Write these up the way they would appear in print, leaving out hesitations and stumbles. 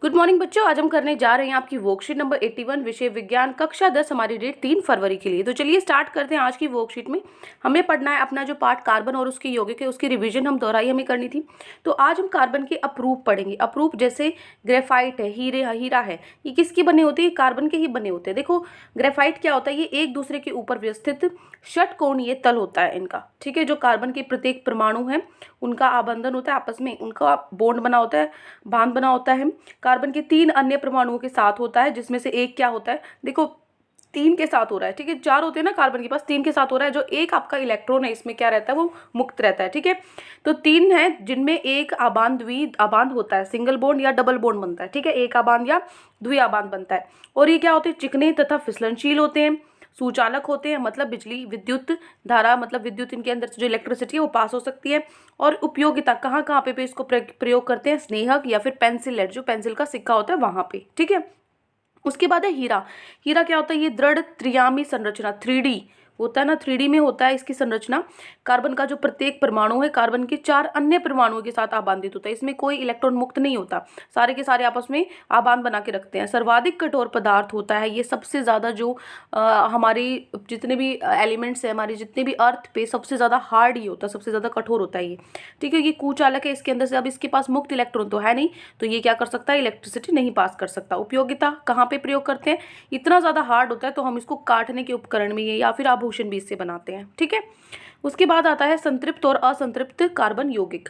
Good morning बच्चों, आज हम करने जा रहे हैं आपकी वर्कशीट नंबर 81 विषय विज्ञान कक्षा 10 हमारी डेट 3 फरवरी के लिए। तो चलिए स्टार्ट करते हैं। आज की वर्कशीट में हमें पढ़ना है अपना जो पार्ट कार्बन और उसके यौगिक है उसकी रिवीजन हम दोहराई हमें करनी थी। तो आज हम कार्बन के अप्रूप पढ़ेंगे। अप्रूप जैसे ग्रेफाइट है, हीरा है, ये किसकी बने होते हैं? कार्बन के ही बने होते हैं। देखो ग्रेफाइट क्या होता है, ये एक दूसरे के ऊपर व्यवस्थित षटकोणीय तल होता है इनका, ठीक है। जो कार्बन के प्रत्येक परमाणु है उनका आबंधन होता है, आपस में उनका बॉन्ड बना होता है, बांध बना होता है। कार्बन के 3 अन्य परमाणुओं के साथ होता है, जिसमें से एक क्या होता है, देखो 3 के साथ हो रहा है, ठीक है। 4 होते हैं ना कार्बन के पास, 3 के साथ हो रहा है। जो एक आपका इलेक्ट्रॉन है इसमें क्या रहता है, वो मुक्त रहता है, ठीक है। तो 3 है जिनमें एक आबांध द्वि आबांध होता है, सिंगल बॉन्ड या डबल बॉन्ड बनता है, ठीक है। एक आबांध या द्वि आबांध बनता है। और ये क्या होते हैं, चिकने तथा फिसलनशील होते हैं, सुचालक होते हैं, मतलब बिजली विद्युत धारा, मतलब विद्युत इनके अंदर से जो इलेक्ट्रिसिटी है वो पास हो सकती है। और उपयोगिता कहाँ कहाँ पे इसको प्रयोग करते हैं, स्नेहक या फिर पेंसिल लेड, जो पेंसिल का सिक्का होता है वहां पे, ठीक है। उसके बाद है हीरा। हीरा क्या होता है, ये दृढ़ त्रियामी संरचना 3D होता है ना, 3D में होता है इसकी संरचना। कार्बन का जो प्रत्येक परमाणु है कार्बन के 4 अन्य परमाणुओं के साथ आबांधित होता है। इसमें कोई इलेक्ट्रॉन मुक्त नहीं होता, सारे के सारे आपस में आबांध बना के रखते हैं। सर्वाधिक कठोर पदार्थ होता है ये, सबसे ज्यादा जो हमारी जितने भी एलिमेंट्स है, हमारी जितने भी अर्थ पे सबसे ज्यादा हार्ड ही होता है, सबसे ज्यादा कठोर होता है ये, ठीक है। ये कुचालक है, इसके अंदर से अब इसके पास मुक्त इलेक्ट्रॉन तो है नहीं, तो ये क्या कर सकता है, इलेक्ट्रिसिटी नहीं पास कर सकता। उपयोगिता कहाँ पे प्रयोग करते हैं, इतना ज्यादा हार्ड होता है तो हम इसको काटने के उपकरण में या फिर आभूषण भी इससे बनाते हैं, ठीक है। उसके बाद आता है संतृप्त और असंतृप्त कार्बन यौगिक।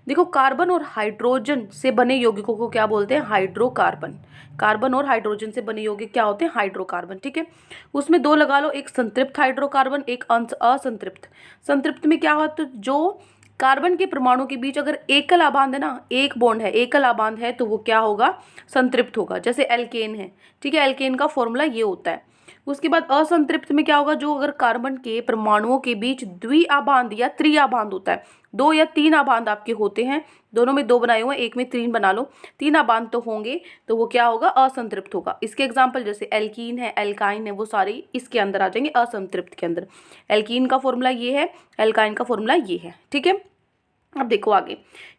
देखो कार्बन और हाइड्रोजन से बने यौगिकों को क्या बोलते हैं, हाइड्रोकार्बन। कार्बन और हाइड्रोजन से बने यौगिक क्या होते हैं, हाइड्रोकार्बन, ठीक है। उसमें 2 लगा लो, एक संतृप्त हाइड्रोकार्बन, एक असंतृप्त। संतृप्त में क्या होता है, जो कार्बन के परमाणु के बीच अगर एकल आबांध है ना, एक बॉन्ड है, एकल आबांध है, तो वो क्या होगा, संतृप्त होगा। जैसे एल्केन है, ठीक है, एल्केन का फॉर्मूला ये होता है। उसके बाद असंतृप्त में क्या होगा, जो अगर कार्बन के परमाणुओं के बीच द्विआबांध या त्रिआबांध होता है, 2 या 3 आबांध आपके होते हैं, दोनों में 2 बनाए हुए हैं, एक में 3 बना लो, 3 आबांध तो होंगे, तो वो क्या होगा, असंतृप्त होगा। इसके एग्जाम्पल जैसे एल्कीन है, एल्काइन है, वो सारे इसके अंदर आ जाएंगे, असंतृप्त के अंदर। एल्कीन का फॉर्मूला ये है, एल्काइन का फॉर्मूला ये है, ठीक है। अब देखो आगे,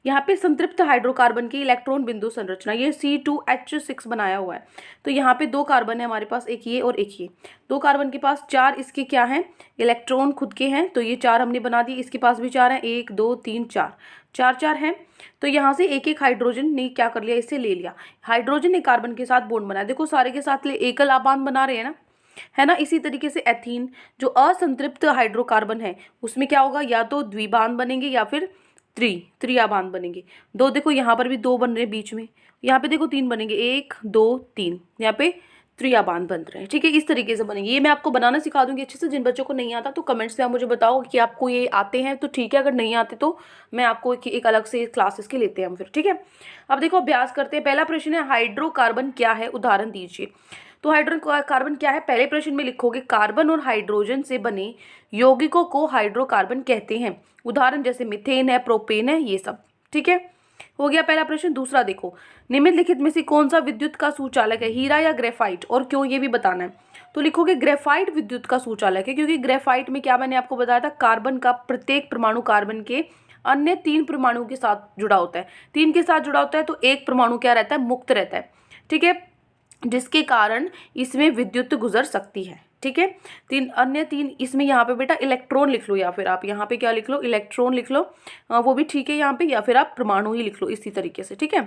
यहाँ पे संतृप्त हाइड्रोकार्बन की इलेक्ट्रॉन बिंदु संरचना, ये C2H6 बनाया हुआ है। तो यहाँ पे 2 कार्बन है हमारे पास, एक ये और एक ये। 2 कार्बन के पास 4 इसके क्या हैं, इलेक्ट्रॉन खुद के हैं, तो ये 4 हमने बना दिए। इसके पास भी 4 हैं, 1 2 3 4, 4 हैं। तो यहाँ से एक एक हाइड्रोजन ने क्या कर लिया, इसे ले लिया। हाइड्रोजन ने कार्बन के साथ बॉन्ड बनाया, देखो सारे के साथ एकल आबांध बना रहे हैं ना, है ना। इसी तरीके से एथीन जो असंतृप्त हाइड्रोकार्बन है उसमें क्या होगा, या तो द्विबांध बनेंगे या फिर त्रिआबांध बनेंगे। 2 देखो यहाँ पर भी 2 बन रहे हैं बीच में, यहाँ पे देखो 3 बनेंगे, 1 2 3, यहाँ पे त्रिआबांध बन रहे हैं, ठीक है। इस तरीके से बनेंगे। ये मैं आपको बनाना सिखा दूंगी अच्छे से। जिन बच्चों को नहीं आता तो कमेंट्स में आप मुझे बताओ कि आपको ये आते हैं तो ठीक है, अगर नहीं आते तो मैं आपको एक अलग से क्लासेस के लेते हैं हम फिर, ठीक है। अब देखो अभ्यास करते हैं। पहला प्रश्न है, हाइड्रोकार्बन क्या है, उदाहरण दीजिए। तो हाइड्रोकार्बन क्या है, पहले प्रश्न में लिखोगे, कार्बन और हाइड्रोजन से बने यौगिकों को हाइड्रोकार्बन कहते हैं। उदाहरण जैसे मीथेन है, प्रोपेन है, ये सब, ठीक है। हो गया पहला प्रश्न। दूसरा देखो, निम्नलिखित में से कौन सा विद्युत का सुचालक है, हीरा या ग्रेफाइट, और क्यों, ये भी बताना है। तो लिखोगे ग्रेफाइट विद्युत का सुचालक है, क्योंकि ग्रेफाइट में क्या मैंने आपको बताया था, कार्बन का प्रत्येक परमाणु कार्बन के अन्य 3 परमाणु के साथ जुड़ा होता है। 3 के साथ जुड़ा होता है तो एक परमाणु क्या रहता है, मुक्त रहता है, ठीक है, जिसके कारण इसमें विद्युत गुजर सकती है, ठीक है। 3 इसमें यहाँ पे बेटा इलेक्ट्रॉन लिख लो, या फिर आप यहाँ पे क्या लिख लो, इलेक्ट्रॉन लिख लो, वो भी ठीक है यहाँ पे, या फिर आप परमाणु ही लिख लो इसी तरीके से, ठीक है,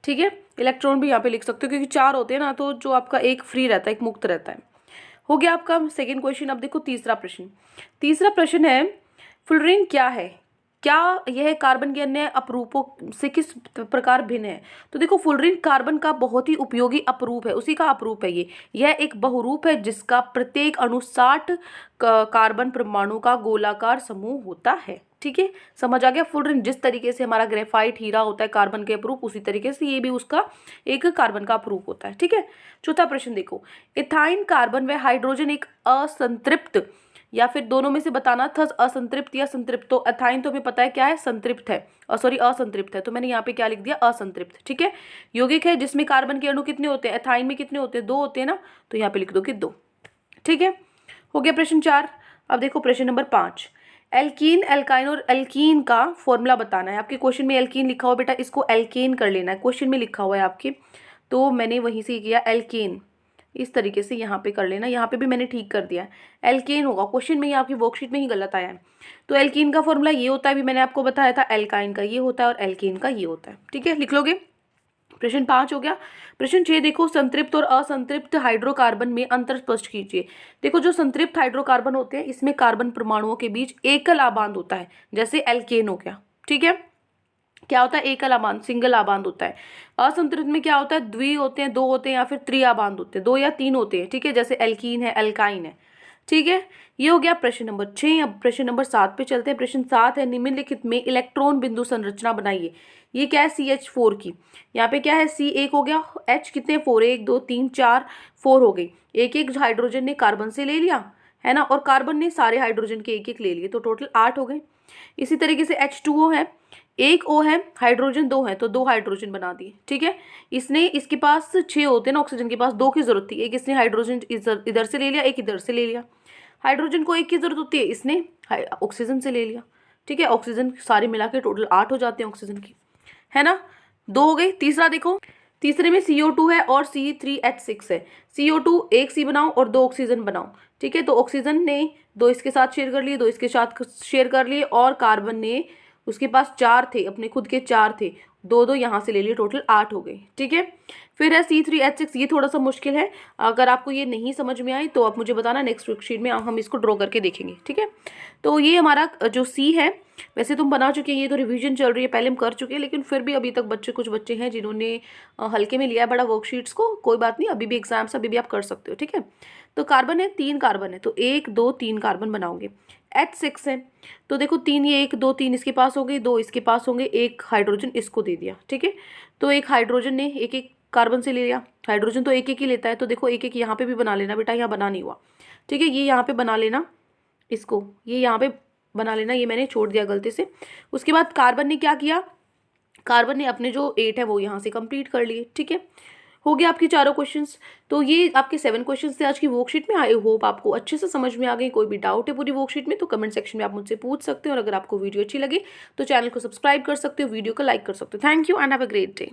ठीक है। इलेक्ट्रॉन भी यहाँ पे लिख सकते हो, क्योंकि 4 होते हैं ना, तो जो आपका एक फ्री रहता है, एक मुक्त रहता है। हो गया आपका सेकेंड क्वेश्चन। अब देखो तीसरा प्रश्न है, फ्लोरीन क्या है, क्या यह कार्बन के अन्य अपरूपों से किस प्रकार भिन्न है। तो देखो फ्लोरीन कार्बन का बहुत ही उपयोगी अपरूप है, उसी का अपरूप है ये। यह एक बहुरूप है जिसका प्रत्येक अणु 60 कार्बन परमाणु का गोलाकार समूह होता है, ठीक है। समझ आ गया। फ्लोरीन जिस तरीके से हमारा ग्रेफाइट हीरा होता है कार्बन के अपरूप, उसी तरीके से ये भी उसका एक कार्बन का अपरूप होता है, ठीक है। चौथा प्रश्न देखो, इथाइन कार्बन व हाइड्रोजन एक असंतृप्त, या फिर दोनों में से बताना था, असंतृप्त या संतृप्त। तो एथाइन तो हमें पता है क्या है, संतृप्त है, सॉरी असंतृप्त है, तो मैंने यहाँ पे क्या लिख दिया, असंतृप्त, ठीक है। यौगिक है जिसमें कार्बन के अणु कितने होते हैं, एथाइन में कितने होते हैं, 2 होते हैं ना, तो यहाँ पे लिख दो कि 2, ठीक है। हो गया प्रश्न 4। अब देखो प्रश्न नंबर 5, एल्कीन, एल्काइन और एल्कीन का फॉर्मूला बताना है। आपके क्वेश्चन में एल्कीन लिखा हुआ बेटा, इसको एल्केन कर लेना है, क्वेश्चन में लिखा हुआ है आपके, तो मैंने वहीं से किया एल्केन, इस तरीके से यहाँ पे कर लेना। यहाँ पे भी मैंने ठीक कर दिया है, एल्केन होगा, क्वेश्चन में ही आपकी वर्कशीट में ही गलत आया है। तो एल्कीन का फॉर्मूला ये होता है, भी मैंने आपको बताया था, एल्काइन का ये होता है और एल्केन का ये होता है। ठीक है, लिख लोगे। प्रश्न 5 हो गया। प्रश्न 6 देखो, संतृप्त और असंतृप्त हाइड्रोकार्बन में अंतर स्पष्ट कीजिए। देखो, जो संतृप्त हाइड्रोकार्बन होते हैं इसमें कार्बन परमाणुओं के बीच एकल आबांध होता है, जैसे एल्केन हो गया। ठीक है, क्या होता है, एकल आबांध, सिंगल आबांध होता है। असंतृप्त में क्या होता है, द्वि होते हैं, दो होते हैं, या फिर त्रिआबांध होते हैं, दो या तीन होते हैं। ठीक है, जैसे एल्कीन है, एल्काइन है। ठीक है, ये हो गया प्रश्न नंबर 6। अब प्रश्न नंबर 7 पे चलते हैं। प्रश्न 7 है, निम्नलिखित में इलेक्ट्रॉन बिंदु संरचना बनाइए। ये क्या है, CH4 की। यहाँ पे क्या है, C एक हो गया, H कितने, 4, 1 2 3 4 4 हो गई। एक एक हाइड्रोजन ने कार्बन से ले लिया है ना, और कार्बन ने सारे हाइड्रोजन के एक एक ले लिए, तो टोटल 8 हो गए। इसी तरीके से H2O है, एक O है, हाइड्रोजन 2 है, तो 2 हाइड्रोजन बना दिए। ठीक है, इसके पास 6 होते हैं ना, ऑक्सीजन के पास 2 की जरूरत थी, एक इसने हाइड्रोजन इधर से ले लिया, एक इधर से ले लिया। हाइड्रोजन को 1 की जरूरत होती है, इसने ऑक्सीजन से ले लिया। ठीक है, ऑक्सीजन सारे मिला के टोटल 8 हो जाते हैं ऑक्सीजन की, है ना। 2 हो गई। तीसरा देखो, तीसरे में CO2 है और C3H6 है। CO2 एक C बनाओ और 2 ऑक्सीजन बनाओ। ठीक है, तो ऑक्सीजन ने 2 इसके साथ शेयर कर लिए, 2 इसके साथ शेयर कर लिए, और कार्बन ने, उसके पास 4 थे, अपने खुद के 4 थे, 2 यहाँ से ले लिए, टोटल 8 हो गए। ठीक है, फिर है C3H6, ये थोड़ा सा मुश्किल है, अगर आपको ये नहीं समझ में आई तो आप मुझे बताना, नेक्स्ट वर्कशीट में हम इसको ड्रॉ करके देखेंगे। ठीक है, तो ये हमारा जो C है, वैसे तुम बना चुके हैं, ये तो रिवीजन चल रही है, पहले हम कर चुके हैं, लेकिन फिर भी अभी तक कुछ बच्चे हैं जिन्होंने हल्के में लिया है बड़ा वर्कशीट्स को, कोई बात नहीं, अभी भी एग्जाम्स, अभी भी आप कर सकते हो। ठीक है, तो कार्बन है, 3 कार्बन है, तो 1 2 3 कार्बन बनाओगे। H6 है, तो देखो 3, ये 1 2 3 इसके पास हो गई, 2 इसके पास होंगे, एक हाइड्रोजन इसको दे दिया। ठीक है, तो एक हाइड्रोजन ने एक एक कार्बन से ले लिया, हाइड्रोजन तो एक एक ही लेता है, तो देखो एक एक यहाँ पे भी बना लेना बेटा, यहाँ बना नहीं हुआ। ठीक है, ये यहाँ पे बना लेना, इसको ये यहाँ पे बना लेना, ये मैंने छोड़ दिया गलती से। उसके बाद कार्बन ने क्या किया, कार्बन ने अपने जो 8 है वो यहाँ से कंप्लीट कर लिए। ठीक है, हो गया आपके चारों क्वेश्चंस। तो ये आपके 7 क्वेश्चंस थे आज की वर्कशीट में। आई होप आपको अच्छे से समझ में आ गई। कोई भी डाउट है पूरी वर्कशीट में तो कमेंट सेक्शन में आप मुझसे पूछ सकते हो, और अगर आपको वीडियो अच्छी लगी तो चैनल को सब्सक्राइब कर सकते हो, वीडियो को लाइक कर सकते हो। Thank you and have a great day.